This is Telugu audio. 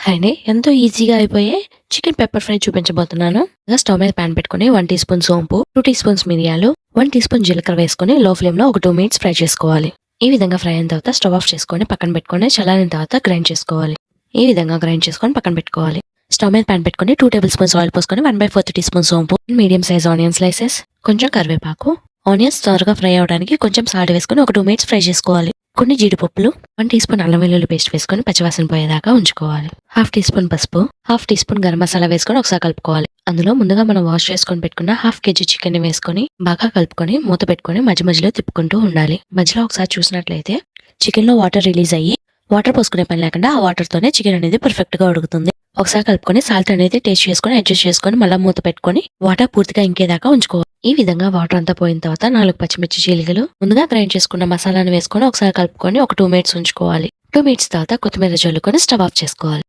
హాయ్ అండి. ఎంతో ఈజీగా అయిపోయే చికెన్ పెప్పర్ ఫ్రై చూపించబోతున్నాను. స్టవ్ మీద పాన్ పెట్టుకొని 1 టీ స్పూన్ సోంపు, 2 టీ స్పూన్స్ మిరియాలు, 1 టీ స్పూన్ జీలకర్ర వేసుకొని లో ఫ్లేమ్‌లో ఒక 2 మినిట్స్ ఫ్రై చేసుకోవాలి. ఈ విధంగా ఫ్రై అయిన తర్వాత స్టవ్ ఆఫ్ చేసుకొని పక్కన పెట్టుకొని చల్లారిన తర్వాత గ్రైండ్ చేసుకోవాలి. ఈ విధంగా గ్రైండ్ చేసుకొని పక్కన పెట్టుకోవాలి. స్టవ్ మీద పాన్ పెట్టుకొని 2 టేబుల్ స్పూన్స్ ఆయిల్ పోసుకొని 1/4 టీ స్పూన్ సోంపు, మీడియం సైజ్ ఆనియన్ స్లైసెస్, కొంచెం కరివేపాకు, ఆనియన్స్ త్వరగా ఫ్రై అవ్వడానికి కొంచెం సాల్ట్ వేసుకొని ఒక 2 మినిట్స్ ఫ్రై చేసుకోవాలి. కొన్ని జీడిపప్పులు, 1 టీ స్పూన్ అల్లం వెల్లుల్లి పేస్ట్ వేసుకొని పచ్చివాసన పోయేదాకా ఉంచుకోవాలి. హాఫ్ టీ స్పూన్ పసుపు, half teaspoon garam masala వేసుకొని ఒకసారి కలుపుకోవాలి. అందులో ముందుగా మనం వాష్ చేసుకొని పెట్టుకున్న హాఫ్ కేజీ చికెన్ ని వేసుకొని బాగా కలుపుకొని మూత పెట్టుకొని మధ్య మధ్యలో తిప్పుకుంటూ ఉండాలి. మధ్యలో ఒకసారి చూసినట్లయితే చికెన్ లో వాటర్ రిలీజ్ అయ్యి వాటర్ పోసుకునే పని లేకుండా ఆ వాటర్ తోనే చికెన్ అనేది పర్ఫెక్ట్ గా ఉడుకుతుంది. ఒకసారి కలుపుకొని సాల్ట్ అనేది టేస్ట్ చేసుకొని అడ్జస్ట్ చేసుకొని మళ్ళీ మూత పెట్టుకొని వాటర్ పూర్తిగా ఇంకేదాకా ఉంచుకోవాలి. ఈ విధంగా వాటర్ అంతా పోయిన తర్వాత 4 పచ్చిమిర్చి చీలికలు, ముందుగా గ్రైండ్ చేసుకున్న మసాలాను వేసుకొని ఒకసారి కలుపుకొని ఒక 2 మినిట్స్ ఉంచుకోవాలి. 2 మినిట్స్ తర్వాత కొత్తిమీర చల్లుకొని స్టవ్ ఆఫ్ చేసుకోవాలి.